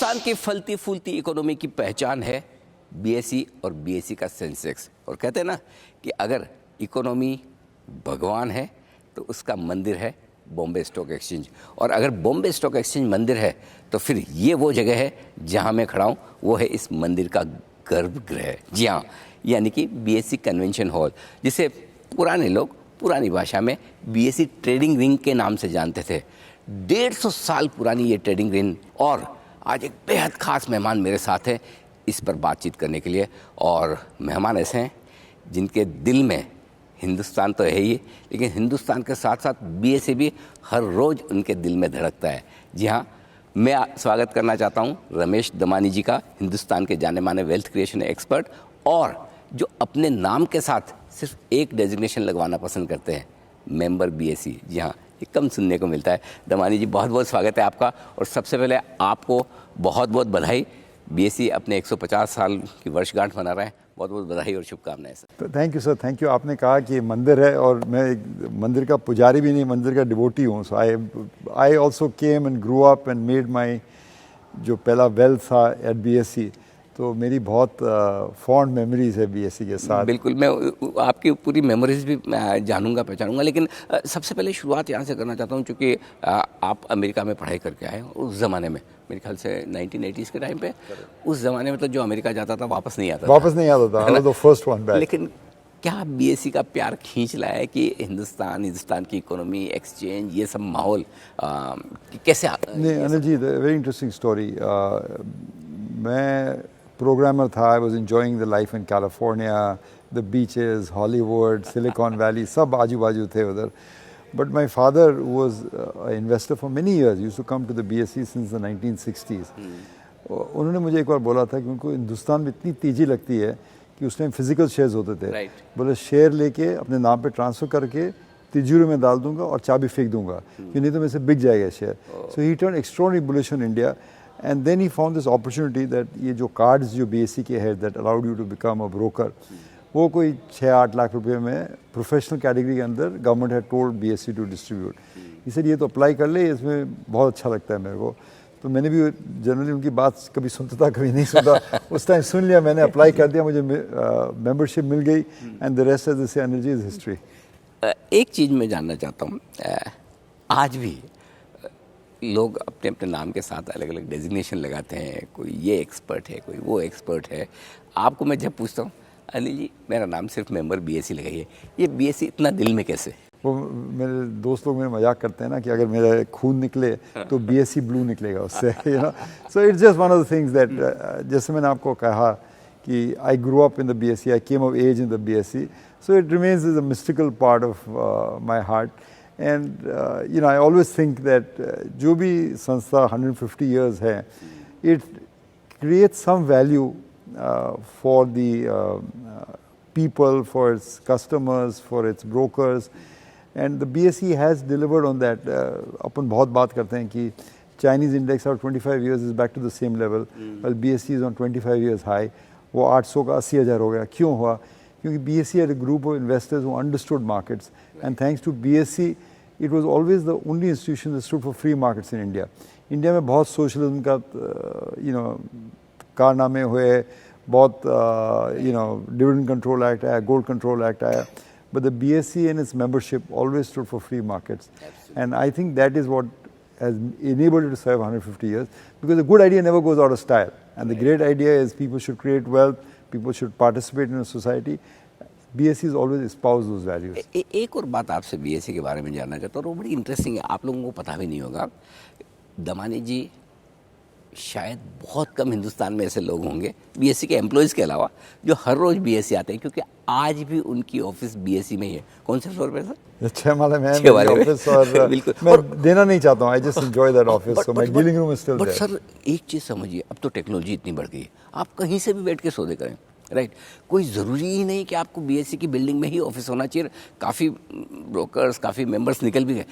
हिंदुस्तान की फलती फूलती इकोनॉमी की पहचान है बीएसई और बीएसई का सेंसेक्स। और कहते हैं ना कि अगर इकोनॉमी भगवान है तो उसका मंदिर है बॉम्बे स्टॉक एक्सचेंज, और अगर बॉम्बे स्टॉक एक्सचेंज मंदिर है तो फिर ये वो जगह है जहां मैं खड़ा हूं, वो है इस मंदिर का गर्भगृह। जी हाँ, यानी कि बीएसई कन्वेंशन हॉल, जिसे पुराने लोग पुरानी भाषा में बीएसई ट्रेडिंग रिंग के नाम से जानते थे। 150 साल पुरानी ये ट्रेडिंग रिंग, और आज एक बेहद खास मेहमान मेरे साथ हैं इस पर बातचीत करने के लिए। और मेहमान ऐसे हैं जिनके दिल में हिंदुस्तान तो है ही, लेकिन हिंदुस्तान के साथ साथ बीएसई भी हर रोज़ उनके दिल में धड़कता है। जी हाँ, मैं स्वागत करना चाहता हूँ रमेश दमानी जी का, हिंदुस्तान के जाने माने वेल्थ क्रिएशन एक्सपर्ट, और जो अपने नाम के साथ सिर्फ एक डेजिग्नेशन लगवाना पसंद करते हैं, मेंबर बीएसई। जी हाँ, ये कम सुनने को मिलता है। दमानी जी, बहुत बहुत स्वागत है आपका। और सबसे पहले आपको बहुत बहुत बधाई, बीएसई अपने 150 साल की वर्षगांठ मना रहा है। बहुत बहुत बधाई और शुभकामनाएं sir. Thank you sir, thank you. आपने कहा कि मंदिर है, और मैं एक मंदिर का पुजारी भी नहीं, मंदिर का डिवोटी हूँ। So I also came and grow up and made my जो पहला वेल्थ था एट बीएसई, तो मेरी बहुत फॉन्ड मेमोरीज है बीएसई के साथ। बिल्कुल, मैं आपकी पूरी मेमोरीज भी जानूंगा पहचानूंगा, लेकिन सबसे पहले शुरुआत यहाँ से करना चाहता हूँ, चूँकि आप अमेरिका में पढ़ाई करके आए उस ज़माने में, मेरे ख्याल से 1980s के टाइम पे, उस ज़माने में तो जो अमेरिका जाता था वापस नहीं आता था, फर्स्ट वन बैक। लेकिन क्या बीएसई का प्यार खींच लाया है कि हिंदुस्तान की इकोनॉमी, एक्सचेंज, ये सब माहौल कैसे नहीं Anil ji, very interesting story. मैं प्रोग्रामर था, I was enjoying the life in California, the beaches, Hollywood, silicon valley, सब आजू बाजू थे उधर। But my father was an investor for many years. He used to come to the BSE since the 1960s. उन्होंने मुझे एक बार बोला था कि उनको हिंदुस्तान में इतनी तेज़ी लगती है कि उस टाइम फिजिकल शेयर्स होते थे। बोले शेयर लेके अपने नाम पे ट्रांसफ़र करके तिजोरी में डाल दूंगा और चाबी फेंक दूंगा, कि नहीं तो मेरे से बिक जाएगा share. So he turn extraordinary bullish on India, and then he found this opportunity that ये जो कार्ड्स जो बीएसई के है that allowed you to become a broker, वो कोई 6-8 लाख रुपए में प्रोफेशनल कैटेगरी के अंदर गवर्नमेंट है टोल्ड बीएसई टू डिस्ट्रीब्यूट। इसलिए ये तो अप्लाई कर ले, इसमें बहुत अच्छा लगता है मेरे को। तो मैंने भी जनरली उनकी बात कभी सुनता था कभी नहीं सुनता, उस टाइम सुन लिया मैंने, अप्लाई कर दिया, मुझे मेंबरशिप मिल गई, and the rest as energy is history. एक चीज़ मैं जानना चाहता हूँ, आज भी लोग अपने अपने नाम के साथ अलग अलग डेजिग्नेशन लगाते हैं, कोई ये एक्सपर्ट है, कोई वो एक्सपर्ट है। आपको मैं जब पूछता हूँ अनिल जी मेरा नाम सिर्फ मेंबर बीएसई लगाइए, ये बीएसई इतना दिल में कैसे? वो मेरे दोस्त लोग मेरे मजाक करते हैं ना कि अगर मेरा खून निकले तो बीएसई ब्लू निकलेगा उससे, you know. So it's just one of the things that, जैसे मैंने आपको कहा कि I grow up in the BSE, I came of age in the BSE, so it remains is a mystical part of my heart. And you know I always think that जो भी संस्था 150 years है, it creates some value for the people, for its customers, for its brokers, and the BSE has delivered on that. अपन बहुत बात करते हैं कि Chinese index of 25 years is back to the same level, while BSE is on 25 years high. वो 800 का 80,000 हो गया। क्यों हुआ? क्योंकि BSE had a group of investors who understood markets, and thanks to BSE, it was always the only institution that stood for free markets in India. India में बहुत socialism का you know कारनामे हुए, बहुत you know dividend control act आया, gold control act आया, but the BSE and it's membership always stood for free markets, and I think that is what has enabled it to serve 150 years, because a good idea never goes out of style, and the great idea is people should create wealth, people should participate in a society. BSE has always espoused those values. एक और बात आपसे BSE के बारे में जानना चाहता हूँ, वो बड़ी इंटरेस्टिंग है, आप लोगों को पता भी नहीं होगा। दमानी जी, शायद बहुत कम हिंदुस्तान में ऐसे लोग होंगे बीएसई के एम्प्लॉयज़ के अलावा जो हर रोज़ बीएसई आते हैं, क्योंकि आज भी उनकी ऑफिस बीएसई में ही है। कौन से फ्लोर पे सर? 6 माले में है ऑफिस, और बिल्कुल, मैं देना नहीं चाहता हूँ, I just enjoy that office, so my dealing room is still there. But sir एक चीज़ समझिए, अब तो टेक्नोलॉजी इतनी बढ़ गई है, आप कहीं से भी बैठ के सौदे करें, राइट? कोई ज़रूरी ही नहीं कि आपको बीएसई की बिल्डिंग में ही ऑफिस होना चाहिए। काफ़ी ब्रोकर्स, काफ़ी मेंबर्स निकल भी गए।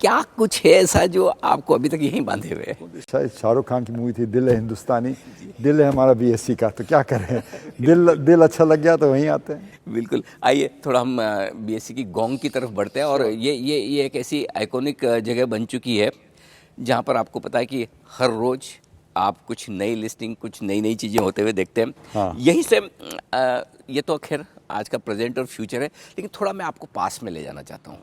क्या कुछ है ऐसा जो आपको अभी तक यहीं बांधे हुए है? शायद शाहरुख खान की मूवी थी दिल है हिंदुस्तानी, दिल है हमारा बीएसई का, तो क्या करें, दिल अच्छा लग गया तो वहीं आते हैं। बिल्कुल, आइए थोड़ा हम बीएसई की गोंग की तरफ बढ़ते हैं। और ये एक ऐसी आइकॉनिक जगह बन चुकी है जहाँ पर आपको पता है कि हर रोज़ आप कुछ नई लिस्टिंग, कुछ नई नई चीज़ें होते हुए देखते हैं। हाँ। यही से ये तो खैर आज का प्रेजेंट और फ्यूचर है, लेकिन थोड़ा मैं आपको पास में ले जाना चाहता हूँ।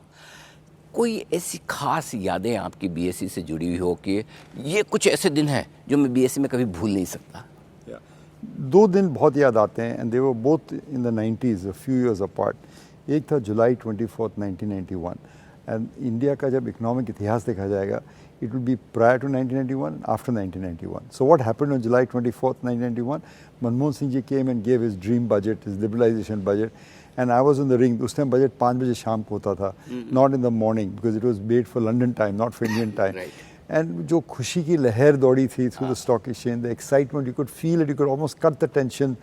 कोई ऐसी खास यादें आपकी बीएससी से जुड़ी हुई हो कि ये कुछ ऐसे दिन हैं जो मैं बीएससी में कभी भूल नहीं सकता? दो दिन बहुत याद आते हैं, and they were both in the 90s, a few years apart. एक था जुलाई 24, 1991, एंड इंडिया का जब इकोनॉमिक इतिहास देखा जाएगा, it will be prior to 1991, after 1991. So what happened on July 24th, 1991? Manmohan Singh ji came and gave his dream budget, his liberalization budget, and I was in the ring. उस time budget 5 बजे शाम को होता था, not in the morning, because it was made for London time, not for Indian time. Right. And जो खुशी की लहर दौड़ी थी through the stock exchange, the excitement, you could feel it, you could almost cut the tension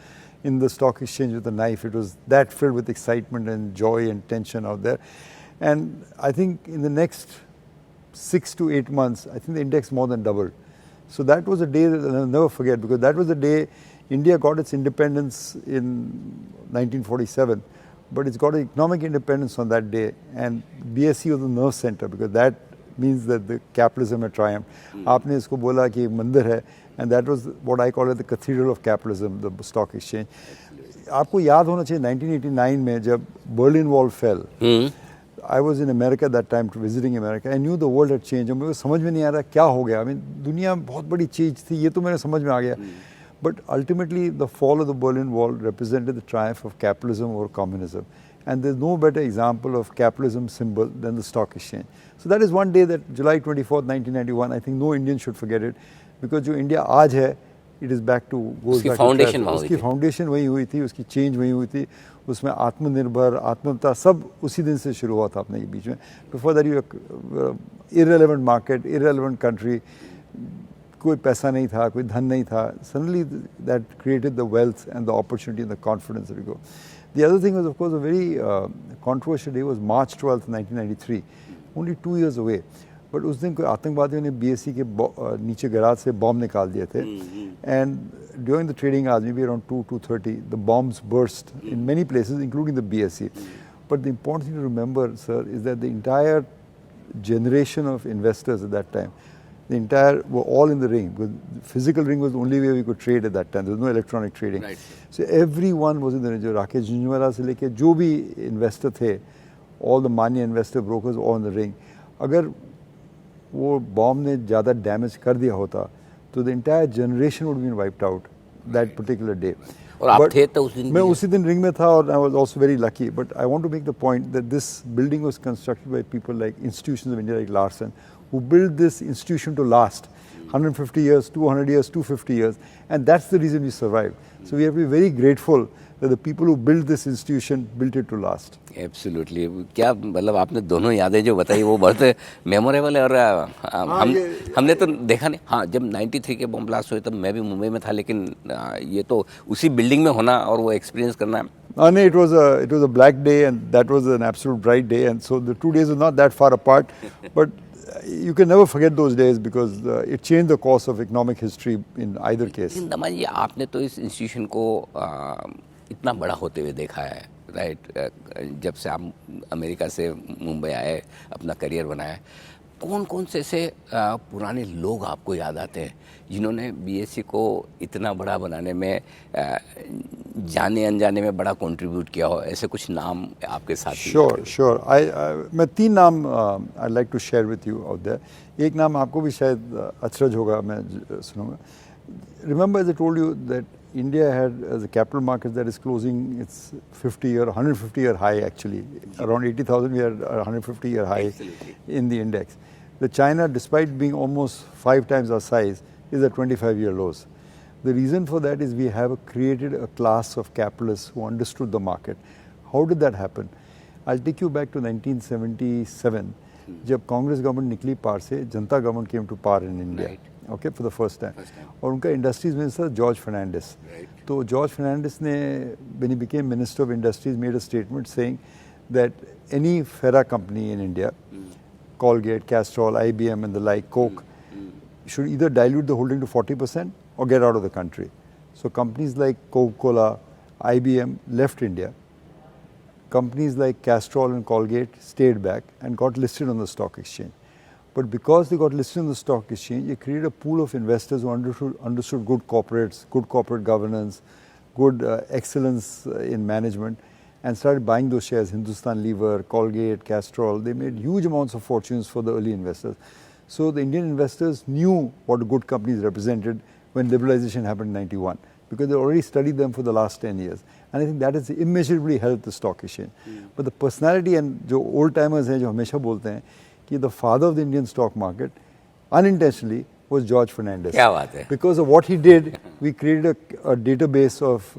in the stock exchange with a knife. It was that filled with excitement and joy and tension out there. And I think in the next 6 to 8 months, I think the index more than doubled. So that was a day that I'll never forget, because that was the day India got its independence in 1947, but it's got economic independence on that day, and BSE was the nerve center, because that means that the capitalism had triumphed. आपने इसको बोला कि एक मंदिर है, and that was what I call it the cathedral of capitalism, the stock exchange. आपको याद होना चाहिए 1989 में जब Berlin Wall fell. I was in America that time, visiting America. I knew the world had changed. मुझे समझ में नहीं आ रहा क्या हो गया. I mean, दुनिया बहुत बड़ी चीज थी, ये तो मेरे समझ में आ गया. But ultimately, the fall of the Berlin Wall represented the triumph of capitalism over communism. And there's no better example of capitalism symbol than the stock exchange. So that is one day, that July 24th, 1991, I think no Indian should forget it, because जो India आज है, it is back to, goes back to foundation उसकी foundation वही हुई थी, उसकी change वही हुई थी, उसमें आत्मनिर्भर, आत्मता सब उसी दिन से शुरू हुआ था अपने के बीच में. Before that you irrelevant market, irrelevant country, कोई पैसा नहीं था, कोई धन नहीं था. Suddenly that created the wealth and the opportunity and the confidence that we go. The other thing was, of course, a very controversial day was March 12th, 1993, only 2 years away. But उस दिन कोई आतंकवादियों ने BSc के नीचे garage से bomb निकाल दिए थे, and during the trading hours, maybe around 2:30, the bombs burst in many places including the BSC. But the important thing to remember, sir, is that the entire generation of investors at that time, the entire were all in the ring, because the physical ring was the only way we could trade at that time. There was no electronic trading. Right. So everyone was in the ring. जो राकेश झुंझुनवाला से लेके जो भी investor थे, all the money investor brokers all in the ring. अगर वो bomb ने ज़्यादा डैमेज कर दिया होता, तो the entire generation would have been wiped out that particular day. और आप थे तो उस दिन? मैं उसी दिन रिंग में था, और I was also very lucky. But I want to make the point that this building was constructed by people like institutions of India like Larsen, who built this institution to last 150 years, 200 years, 250 years, and that's the reason we survived. So we have to be very grateful that the people who built this institution built it to last. Absolutely. क्या मतलब आपने दोनों यादें जो बताई वो बहुत memorable है, और हमने तो देखा नहीं. हाँ, जब 93 के बॉम्ब ब्लास्ट हुए तब मैं भी मुंबई में था, लेकिन ये तो उसी बिल्डिंग में होना और वो एक्सपीरियंस करना. No, it was a black day, and that was an absolute bright day, and so the 2 days were not that far apart, but you can never forget those days, because it changed the course of economic history in either case. Damaji जी, आपने तो इस institution को इतना बड़ा होते हुए देखा है, राइट? जब से आप अमेरिका से मुंबई आए, अपना करियर बनाया, कौन कौन से ऐसे पुराने लोग आपको याद आते हैं जिन्होंने बीएससी को इतना बड़ा बनाने में, जाने अनजाने में बड़ा कंट्रीब्यूट किया हो? ऐसे कुछ नाम आपके साथ? श्योर. मैं 3 नाम I like to share with you out there. एक नाम आपको भी शायद अचरज होगा, मैं सुनूंगा. Remember, as I told you, that India had as a capital market that is closing its 50-year, 150-year high actually. Around 80,000, we had a 150-year high. Absolutely. In the index. The China, despite being almost 5 times our size, is at 25-year lows. The reason for that is we have created a class of capitalists who understood the market. How did that happen? I'll take you back to 1977, जब Congress government निकली पार से, जनता government came to power in India. Right. Okay, for the first time. और उनका industries minister George Fernandes. तो George Fernandes ने, when he became Minister of Industries, made a statement saying that any Ferra company in India, Colgate, Castrol, IBM and the like, Coke, should either dilute the holding to 40% or get out of the country. So companies like Coca-Cola, IBM left India. Companies like Castrol and Colgate stayed back and got listed on the stock exchange. But because they got listed on the stock exchange, it created a pool of investors who understood good corporates, good corporate governance, good excellence in management, and started buying those shares. Hindustan Lever, Colgate, Castrol, they made huge amounts of fortunes for the early investors. So the Indian investors knew what good companies represented when liberalization happened in 91, because they already studied them for the last 10 years. And I think that has immeasurably helped the stock exchange. But the personality and जो old timers हैं जो हमेशा बोलते हैं कि the father of the Indian stock market unintentionally was George Fernandez. क्या बात है? Because of what he did, we created a database of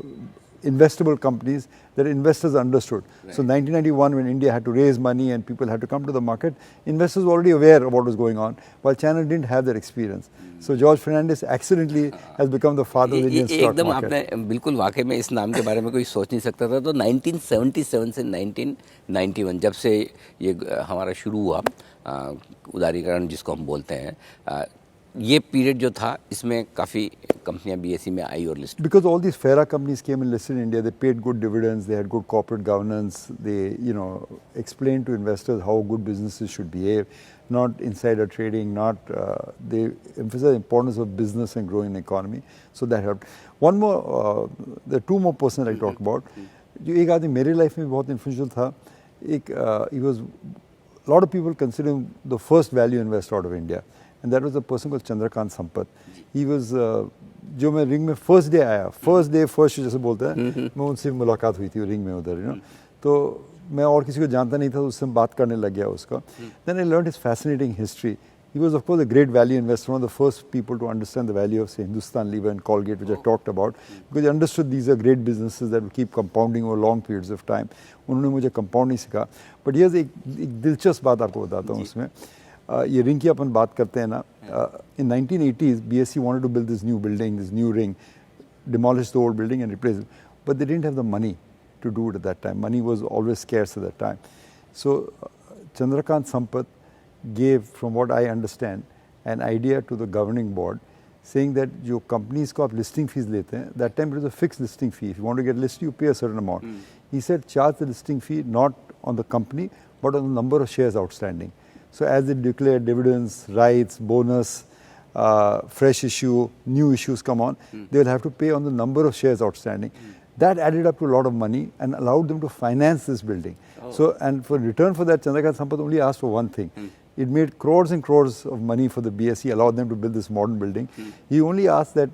investable companies that investors understood. Right. So 1991, when India had to raise money and people had to come to the market, investors were already aware of what was going on, while China didn't have that experience. So George Fernandez accidentally has become the father of the Indian stock market. एकदम आपने बिल्कुल वाकई में इस नाम के बारे में कोई सोच नहीं सकता था. तो 1977 से 1991 जब से ये हमारा शुरू हुआ उदारीकरण जिसको हम बोलते हैं, ये पीरियड जो था इसमें काफ़ी कंपनियां बीएसई में आई और list. Because all these FERA companies came and listed in India, they paid good dividends, they had good corporate governance, they explained to investors how good businesses should behave, not insider trading, not they emphasized the importance of business and growing the economy. So that helped. One more, there are two more persons I talk about. जो एक आदमी मेरे life में बहुत influential था, he was a lot of people consider him the first value investor out of India. And that was a person called Chandrakant Sampath. He was, जो मैं ring में फर्स्ट डे आया, फर्स्ट शो जैसे बोलते हैं, मैं उनसे मुलाकात हुई थी रिंग में उधर, तो मैं और किसी को जानता नहीं था, तो उससे बात करने लग गया उसका. Then I learned his fascinating history. He was of course a great value investor, one of the first people to understand the value of say Hindustan Lever and Colgate, which I talked about, because he understood these are great businesses that will keep compounding over long periods of time. उन्होंने मुझे compound नहीं सिखा. But ये एक दिलचस्प बात आपको बताता हूँ उसमें. ये रिंग की अपन बात करते हैं ना, in 1980s BSE wanted to build this new building, this new ring, demolish the old building and replace it, but they didn't have the money to do it at that time. Money was always scarce at that time. So Chandrakant Sampath gave, from what I understand, an idea to the governing board saying that जो companies को आप listing fees लेते हैं, that time it was a fixed listing fee. If you want to get listed, you pay a certain amount. He said charge the listing fee not on the company but on the number of shares outstanding. So as they declare dividends, rights, bonus, fresh issue, new issues come on, they will have to pay on the number of shares outstanding. That added up to a lot of money and allowed them to finance this building. So, and for return for that, Chandrakant Sampath only asked for one thing. It made crores and crores of money for the BSE, allowed them to build this modern building. He only asked that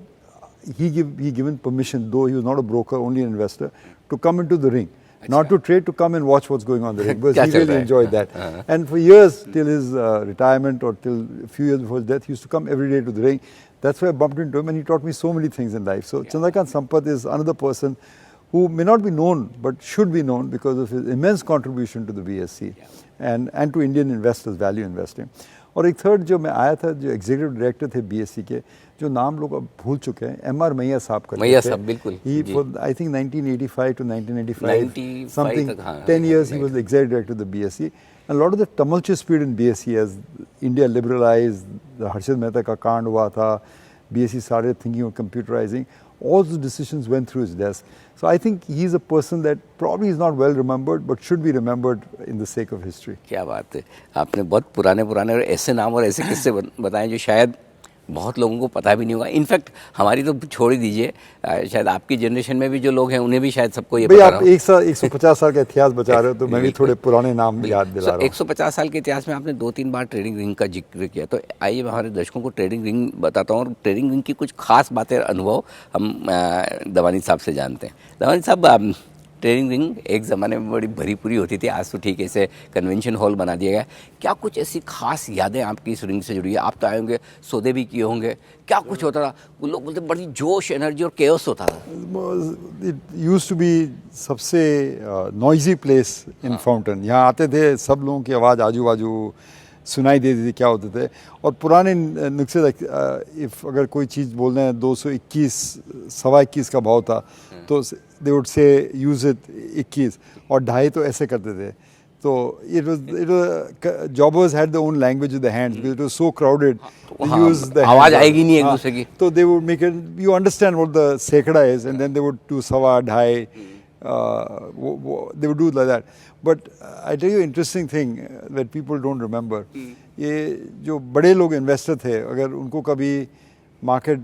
he given permission, though he was not a broker, only an investor, to come into the ring. Not to trade, to come and watch what's going on in the ring, because he really enjoyed that. And for years, till his retirement or till a few years before his death, he used to come every day to the ring. That's why I bumped into him, and he taught me so many things in life. So Chandrakant Sampath is another person who may not be known, but should be known because of his immense contribution to the BSE and to Indian investors, value investing. और एक third जो मैं आया था, जो executive director थे BSE के, जो नाम लोग अब भूल चुके हैं, एमआर मैया साहब का. मैया साहब, बिल्कुल. He for I think 1985 to 1995 something 10 years he was the executive director of the BSE. And a lot of the tumultuous period in BSE as India liberalized, the Harshad Mehta का कांड हुआ था, BSE started thinking of computerizing. All those decisions went through his desk. So I think he's a person that probably is not well remembered, but should be remembered in the sake of history. क्या बात है, आपने बहुत पुराने और ऐसे नाम और ऐसे किस्से बताएं जो शायद बहुत लोगों को पता भी नहीं होगा. इनफैक्ट हमारी तो छोड़ ही दीजिए, शायद आपकी जनरेशन में भी जो लोग हैं उन्हें भी शायद सबको ये पता आप 150 साल का इतिहास बचा रहे हो, तो मैं भी थोड़े पुराने नाम याद दिला रहा हूँ. 150 साल के इतिहास में आपने 2-3 बार ट्रेडिंग रिंग का जिक्र किया, तो आइए मैं हमारे दर्शकों को ट्रेडिंग रिंग बताता हूँ और ट्रेडिंग रिंग की कुछ खास बातें, अनुभव हम दवानी साहब से जानते हैं. दवानी साहब, ट्रेडिंग रिंग एक ज़माने में बड़ी भरी पूरी होती थी, आज तो ठीक है इसे कन्वेंशन हॉल बना दिया गया. क्या कुछ ऐसी खास यादें आपकी इस रिंग से जुड़ी है? आप तो आए होंगे, सौदे भी किए होंगे, क्या कुछ होता था? लोग बोलते बड़ी जोश, एनर्जी और केओस होता था. It used to be सबसे noisy place in Fountain. यहाँ आते थे, सब लोगों की आवाज़ आजू बाजू सुनाई देती थी, क्या होते थे. और पुराने नुस्खे, अगर कोई चीज़ बोलना है 221, 21.25 का भाव था, तो they would say use it 21, और 2.5 तो ऐसे करते थे. So it was jobbers had their own language with the hands because it was so crowded. Use the आवाज आएगी नहीं एक दूसरे की. So they would make it. You understand what the sekda is, and then they would do 2.25, they would do it like that. But I tell you, interesting thing that people don't remember. ये जो बड़े लोग investor थे, अगर उनको कभी market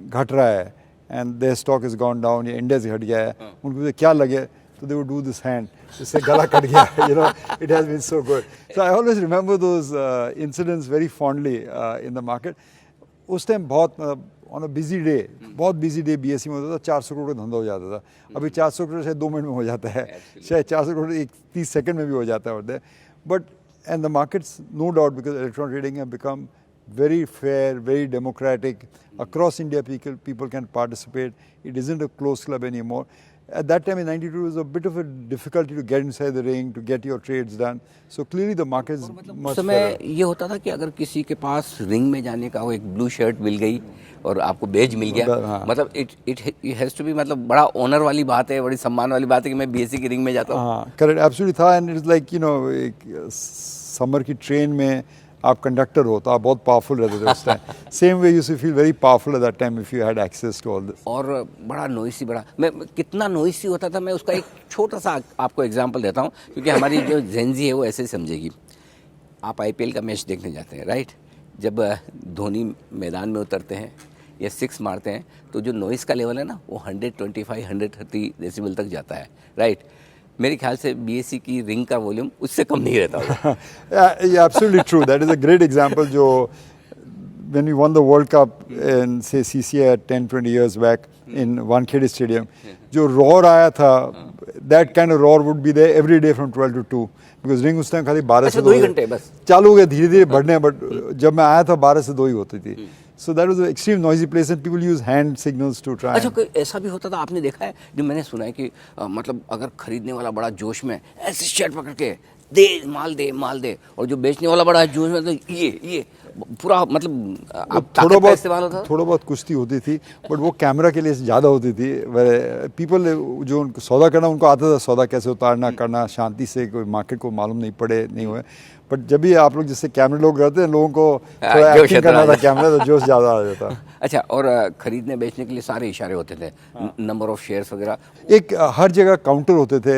घट रहा है and their stock has gone down या इंडेक्स घट गया है, उनको क्या लगे, so they would do this hand, इससे गला कट गया, you know, it has been so good. So I always remember those incidents very fondly in the market. उस टाइम बहुत on a busy day, बहुत busy day BSE में होता था, 400 करोड़ का धंधा हो जाता था. अभी 400 करोड़ शायद 2 मिनट में हो जाता है, शायद 400 करोड़ 30 सेकंड में भी हो जाता है. But and the markets, no doubt, because electronic trading have become very fair, very democratic. Across India, people can participate. It isn't a closed club anymore. At that time in 92, it was a bit of a difficulty to get inside the ring, to get your trades done. So clearly the market is much समय better. ये होता था कि अगर किसी के पास ring में जाने का वो एक ब्लू शर्ट मिल गई और आपको बेज मिल गया, हाँ. मतलब इट हैज टू बी, मतलब बड़ा ऑनर वाली बात है, बड़ी सम्मान वाली बात है कि मैं बीएससी की रिंग में जाता हूँ. हाँ, correct, absolutely था. And it's like, you know, summer की ट्रेन में आप कंडक्टर हो तो आप बहुत पावरफुल रहते थे उस time. Same way you feel very powerful at that time if you had access to all this. और बड़ा नॉइसी, मैं कितना नॉइसी होता था, मैं उसका एक छोटा सा आपको एग्जांपल देता हूँ, क्योंकि हमारी जो जेनजी है वो ऐसे समझेगी. आप आईपीएल का मैच देखने जाते हैं, राइट? जब धोनी मैदान में उतरते हैं या 6 मारते हैं तो जो नॉइस का लेवल है ना वो 125-130 डेसिबल तक जाता है, राइट? मेरे ख्याल से बीएससी की रिंग का वॉल्यूम उससे कम नहीं रहता होगा. Yeah, absolutely true. That is a great example. जो when we won the World Cup in say CCA 10-20 years back in Wankhede Stadium, जो roar आया था, that kind of roar would be there every day from 12 to 2. Because ring उस time खाली 12 से 2 ही घंटे बस चालू हो गया, धीरे-धीरे बढ़ने, but जब मैं आया था 12 से 2 ही होती थी. So that was an extreme noisy place and people use hand signals to try. अच्छा, कोई ऐसा भी होता था, आपने देखा है, जो मैंने सुना है कि मतलब अगर खरीदने वाला बड़ा जोश में ऐसे शेयर पकड़ के दे माल दे, और जो बेचने वाला बड़ा जोश में तो ये पूरा, मतलब थोड़ा बहुत कुश्ती होती थी, बट वो कैमरा के लिए ज़्यादा होती थी. पीपल जो उनको सौदा करना, उनको आता था सौदा कैसे उतारना करना, शांति से, कोई मार्केट को मालूम नहीं पड़े नहीं हुए. बट जब भी आप लोग जैसे कैमरे लोग रहते हैं, लोगों को थोड़ा एक्टिंग करना था कैमरा, तो जोश ज़्यादा आ जाता. अच्छा, और खरीदने बेचने के लिए सारे इशारे होते थे, नंबर ऑफ शेयर्स वगैरह. एक हर जगह काउंटर होते थे,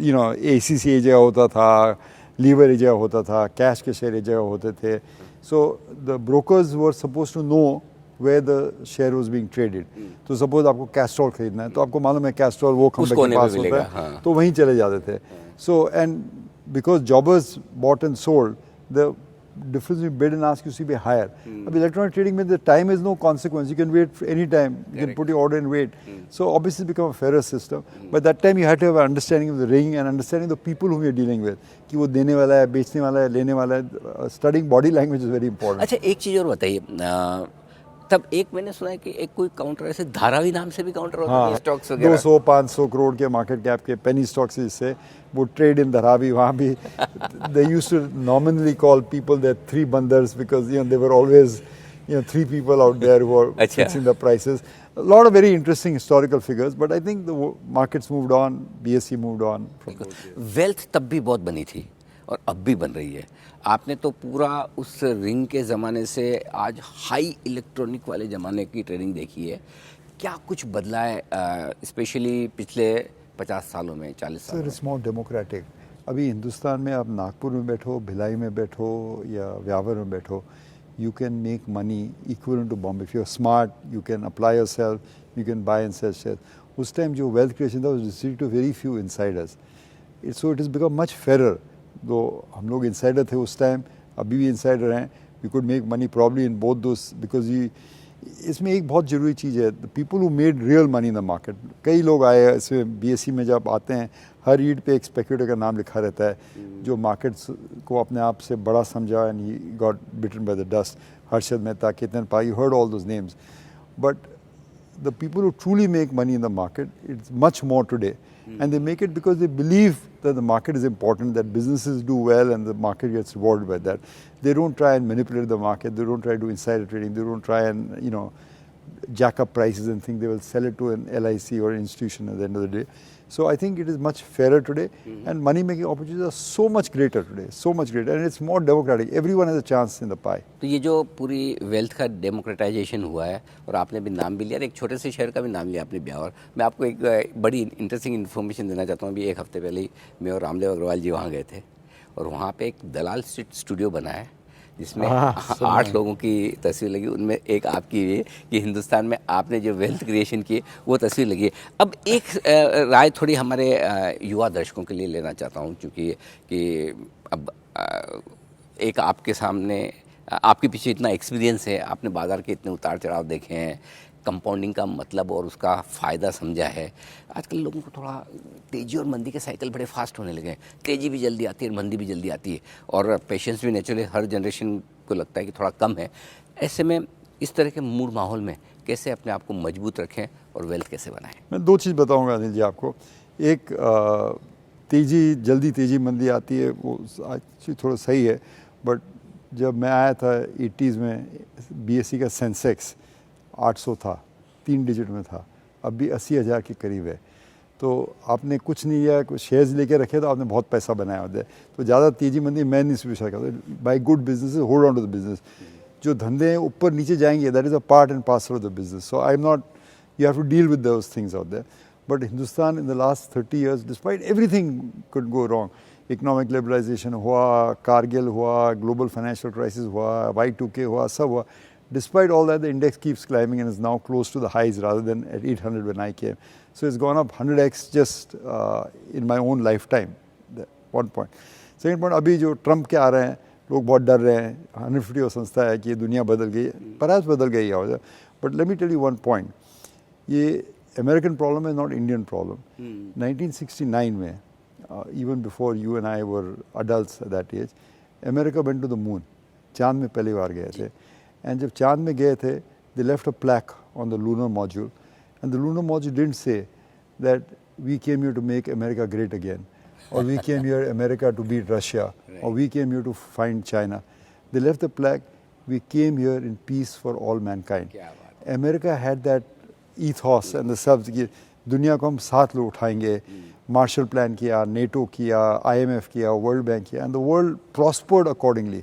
यू नो, एसीसी एक जगह होता था, लीवर एक जगह होता था, कैश के शेयर एक जगह होते थे. So the brokers were suppose to know where the share was being traded. तो सपोज आपको कैस्ट्रॉल खरीदना है तो आपको मालूम है कैस्ट्रॉल वो कंपनी के पास होता है, तो वहीं चले जाते थे. So and because jobbers bought and sold, the difference between bid and ask used to be higher. But electronic trading means the time is no consequence. You can wait any time. You can put your order and wait. So obviously it's become a fairer system. But that time you had to have an understanding of the ring and understanding the people whom you're dealing with. कि वो देने वाला है, बेचने वाला है, लेने वाला है. Studying body language is very important. अच्छा, एक चीज़ और बताइए, तब एक मैंने सुना है कि एक कोई काउंटर ऐसे धारावी नाम से भी काउंटर होता है स्टॉक्स वगैरह, 200-500 करोड़ के मार्केट कैप के पेनी स्टॉक्स, जिससे वो ट्रेड इन धारावी. वहाँ भी they used to nominally call people their 3 बंदर्स because you know they were always, you know, 3 people out there who were fixing the prices. A lot of very interesting historical figures, but I think the markets moved on, BSE moved on. Wealth तब भी बहुत बनी थी और अब भी बन रही है. आपने तो पूरा उस रिंग के ज़माने से आज हाई इलेक्ट्रॉनिक वाले ज़माने की ट्रेडिंग देखी है. क्या कुछ बदला है, स्पेशली पिछले 50 सालों में, 40 सालों में? It's more democratic. अभी हिंदुस्तान में आप नागपुर में बैठो, भिलाई में बैठो या व्यावर में बैठो, you can make money equivalent to Bombay. If you're smart, you can apply yourself, you can buy and sell shares. उस टाइम जो wealth creation था was restricted to very few insiders. So it has become much fairer. दो हम लोग insider थे उस time, अभी भी इंसाइडर हैं. We could make money probably in both those, because ये इसमें एक बहुत ज़रूरी चीज़ है, the people who made real money in the market. कई लोग आए इसमें बीएससी में, जब आते हैं हर ईड पे एक स्पेक्युलेटर का नाम लिखा रहता है, जो मार्केट्स को अपने आप से बड़ा समझा, and he got bitten by the dust. Harshad Mehta, Ketan Pai, you heard all those names. But the people who truly make money in the market, it's much more today. And they make it because they believe that the market is important, that businesses do well and the market gets rewarded by that. They don't try and manipulate the market. They don't try to do insider trading. They don't try and, you know, jack up prices and think they will sell it to an LIC or an institution at the end of the day. So I think it is much fairer today, and money making opportunities are so much greater today, so much greater, and it's more democratic. Everyone has a chance in the pie. तो ये जो पूरी wealth का democratisation हुआ है, और आपने भी नाम भी लिया, एक छोटे से शहर का भी नाम लिया आपने, ब्यावर। मैं आपको एक बड़ी इंटरेस्टिंग इन्फॉर्मेशन देना चाहता हूँ। अभी एक हफ्ते पहले ही मैं और रामदेव अग्रवाल जी वहाँ गए थे, और वहाँ पे एक दलाल स्टूडियो बना है जिसमें 8 लोगों की तस्वीर लगी। उनमें एक आपकी है कि हिंदुस्तान में आपने जो वेल्थ क्रिएशन की वो तस्वीर लगी है। अब एक राय थोड़ी हमारे युवा दर्शकों के लिए लेना चाहता हूँ, क्योंकि कि अब एक आपके सामने, आपके पीछे इतना एक्सपीरियंस है, आपने बाज़ार के इतने उतार चढ़ाव देखे हैं, कंपाउंडिंग का मतलब और उसका फ़ायदा समझा है। आजकल लोगों को थोड़ा तेज़ी और मंदी के साइकिल बड़े फास्ट होने लगे हैं। तेज़ी भी जल्दी आती है और मंदी भी जल्दी आती है, और पेशेंस भी नेचुरली हर जनरेशन को लगता है कि थोड़ा कम है। ऐसे में इस तरह के मूड माहौल में कैसे अपने आप को मजबूत रखें और वेल्थ कैसे बनाएं? मैं 2 चीज़ बताऊंगा अनिल जी आपको। एक, तेज़ी, जल्दी तेज़ी मंदी आती है, वो एक्चुअली थोड़ा सही है, बट जब मैं आया था 80s में, बीएसई का सेंसेक्स 800 था, 3 डिजिट में था, अब भी 80,000 के करीब है। तो आपने कुछ नहीं किया, कुछ शेयर्स लेके रखे तो आपने बहुत पैसा बनाया होता है। तो ज़्यादा तेज़ी मंदी मैं नहीं सोच सकता। Buy good business, hold on to the business. जो धंधे हैं ऊपर नीचे जाएंगे, that is a part and parcel of the business. So I am not, you have to deal with those things out there. But Hindustan in the last 30 years, despite everything could go wrong, economic liberalization हुआ, Kargil हुआ, global financial crisis हुआ, Y2K हुआ, सब हुआ. Despite all that, the index keeps climbing and is now close to the highs rather than at 800 when I came. So it's gone up 100x just in my own lifetime. One point. Second point, अभी जो Trump के आ रहे हैं, लोग बहुत डर रहे हैं। 150 संस्था है कि ये दुनिया बदल गई है, perhaps बदल गई है। But let me tell you one point. ये अमेरिकन प्रॉब्लम है, नॉट इंडियन प्रॉब्लम। 1969 में, even before you and I were adults at that age, America went to the moon, चांद में पहली बार गए थे। एंड जब चांद में गए थे, they left a plaque on the lunar module, and the lunar module didn't say that we came here to make America great again, or we came here America to beat Russia, or we came here to find China. They left the plaque, we came here in peace for all mankind. America had that ethos and the subs कि दुनिया को हम साथ लो उठाएंगे। Marshall plan किया, NATO किया, IMF किया, world bank किया, and the world prospered accordingly.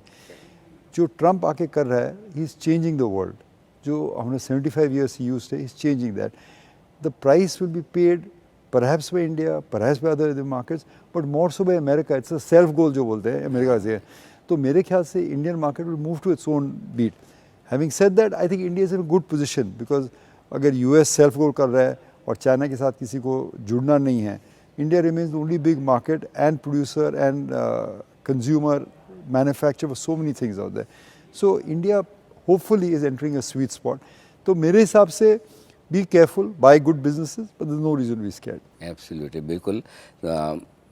जो ट्रम्प आके कर रहा है, he is changing the world. जो हमने 75 years यूज थे, he is changing that. The price will be paid perhaps by India, perhaps by other markets, but more so by America. It's a self goal जो बोलते हैं America से। तो मेरे ख्याल से Indian market will move to its own beat. Having said that, I think India is in a good position because अगर US self goal कर रहा है और चाइना के साथ किसी को जुड़ना नहीं है, India remains the only big market and producer and consumer manufacturer for so many things out there. So India hopefully is entering a sweet spot. तो मेरे हिसाब से be careful, buy good businesses, but there's no reason to be scared. Absolutely, बिल्कुल।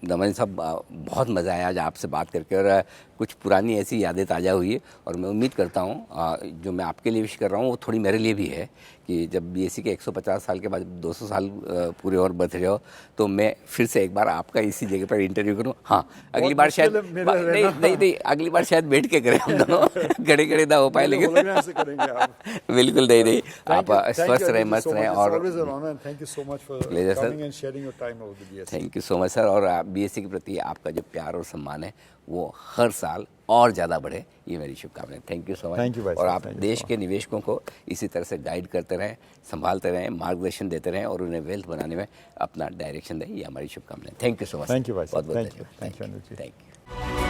दमन साहब, बहुत मज़ा आया आज आपसे बात करके, और कुछ पुरानी ऐसी यादें ताज़ा हुई है, और मैं उम्मीद करता हूँ जो मैं आपके लिए विश कर रहा हूँ वो थोड़ी मेरे लिए भी है कि जब बीएसई के 150 साल के बाद 200 साल पूरे और बच रहे हो, तो मैं फिर से एक बार आपका इसी जगह पर इंटरव्यू करूँ। हाँ, अगली बार शायद नहीं, अगली बार शायद बैठ के करें हम दोनों, खड़े खड़े ना हो पाए, लेकिन बिल्कुल नहीं, आप स्वस्थ रहें, मस्त रहें, और thank you so much sir. और बीएसई के प्रति आपका जो प्यार और सम्मान है वो हर साल और ज़्यादा बढ़े, ये मेरी शुभकामनाएं। Thank you so much. और आप देश के निवेशकों को इसी तरह से गाइड करते रहें, संभालते रहें, मार्गदर्शन देते रहें, और उन्हें वेल्थ बनाने में अपना डायरेक्शन दें, ये हमारी शुभकामनाएं। Thank you so much. Thank you भाई, बहुत बहुत थैंक यू। Thank you.